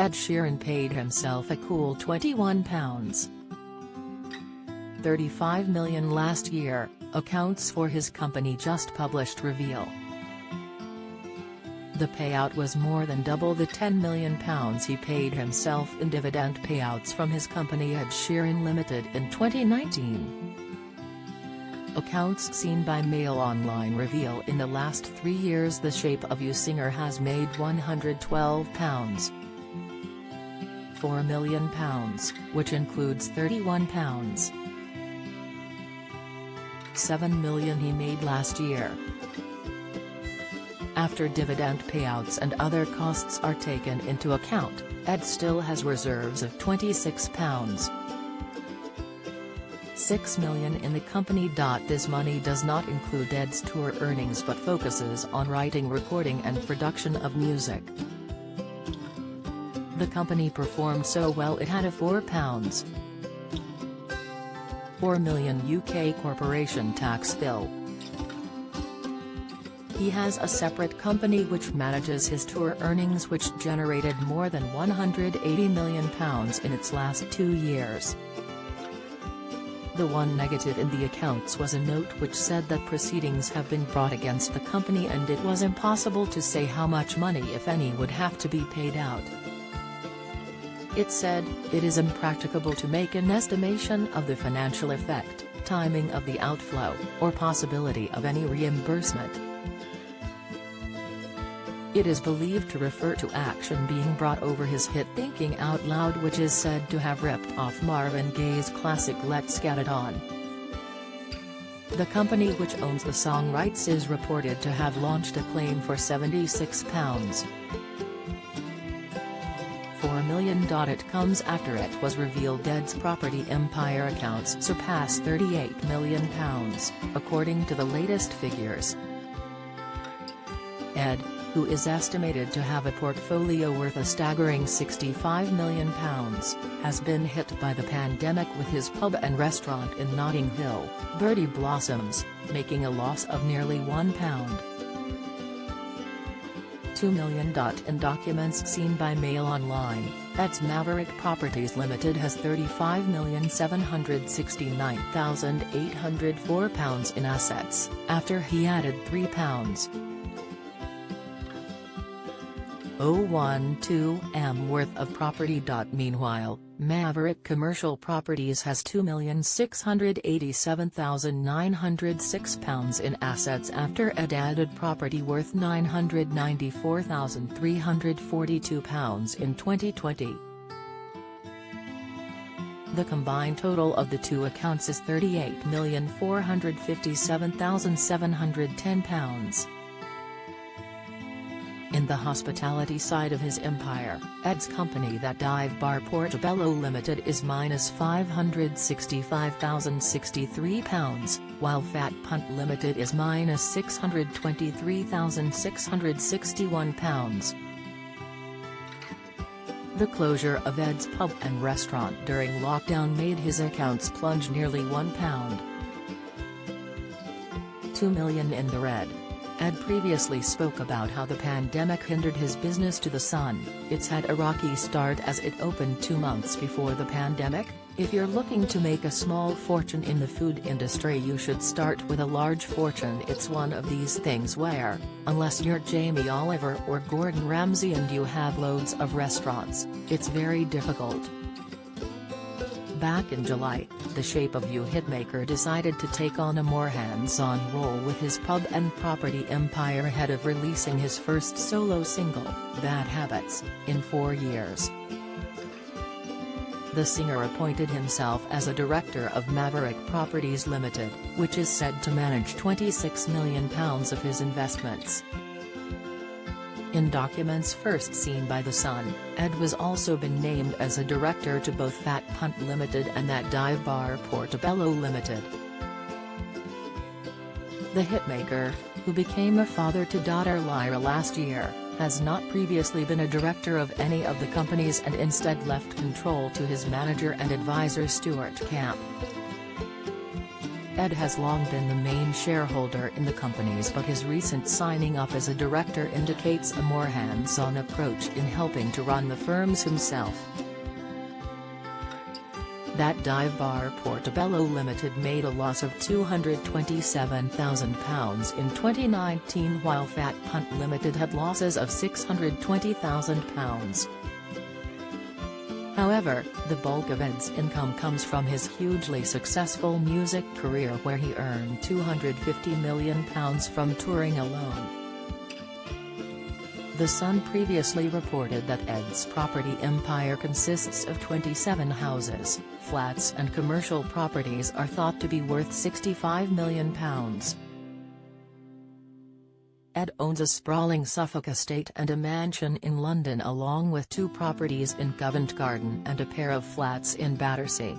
Ed Sheeran paid himself a cool £21.35 million last year, accounts for his company just published reveal. The payout was more than double the £10 million he paid himself in dividend payouts from his company Ed Sheeran Limited in 2019. Accounts seen by Mail Online reveal in the last 3 years the Shape of You singer has made £112.4 million, which includes £31.7 million he made last year. After dividend payouts and other costs are taken into account, Ed still has reserves of £26.6 million in the company. This money does not include Ed's tour earnings but focuses on writing, recording and production of music. The company performed so well it had a £4 million UK corporation tax bill. He has a separate company which manages his tour earnings, which generated more than £180 million in its last 2 years. The one negative in the accounts was a note which said that proceedings have been brought against the company and it was impossible to say how much money, if any, would have to be paid out. It said, "It is impracticable to make an estimation of the financial effect, timing of the outflow, or possibility of any reimbursement." It is believed to refer to action being brought over his hit Thinking Out Loud, which is said to have ripped off Marvin Gaye's classic Let's Get It On. The company which owns the song rights is reported to have launched a claim for £76.4 million. It comes after it was revealed Ed's property empire accounts surpass £38 million, according to the latest figures. Ed, who is estimated to have a portfolio worth a staggering £65 million, has been hit by the pandemic with his pub and restaurant in Notting Hill, Birdie Blossoms, making a loss of nearly £1.2 million. In documents seen by Mail Online, Ed's Maverick Properties Limited has £35,769,804 in assets, after he added £3.012 M worth of property. Meanwhile, Maverick Commercial Properties has £2,687,906 in assets after Ed added property worth £994,342 in 2020. The combined total of the two accounts is £38,457,710. In the hospitality side of his empire, Ed's company That Dive Bar Portobello Limited is minus £565,063, while Fat Punt Limited is minus £623,661. The closure of Ed's pub and restaurant during lockdown made his accounts plunge nearly £1.2 million in the red. Ed previously spoke about how the pandemic hindered his business to the Sun. It's had a rocky start as it opened 2 months before the pandemic. If you're looking to make a small fortune in the food industry, you should start with a large fortune. It's one of these things where, unless you're Jamie Oliver or Gordon Ramsay and you have loads of restaurants, it's very difficult. Back in July, the Shape of You hitmaker decided to take on a more hands-on role with his pub and property empire ahead of releasing his first solo single, Bad Habits, in 4 years. The singer appointed himself as a director of Maverick Properties Limited, which is said to manage £26 million of his investments. In documents first seen by The Sun, Ed was also been named as a director to both Fat Punt Limited and That Dive Bar Portobello Limited. The hitmaker, who became a father-to-daughter Lyra last year, has not previously been a director of any of the companies and instead left control to his manager and advisor Stuart Camp. Ed has long been the main shareholder in the companies, but his recent signing up as a director indicates a more hands-on approach in helping to run the firms himself. That dive bar Portobello Limited made a loss of £227,000 in 2019, while Fat Punt Limited had losses of £620,000. However, the bulk of Ed's income comes from his hugely successful music career, where he earned £250 million from touring alone. The Sun previously reported that Ed's property empire consists of 27 houses, flats and commercial properties are thought to be worth £65 million. Ed owns a sprawling Suffolk estate and a mansion in London, along with 2 properties in Covent Garden and a pair of flats in Battersea.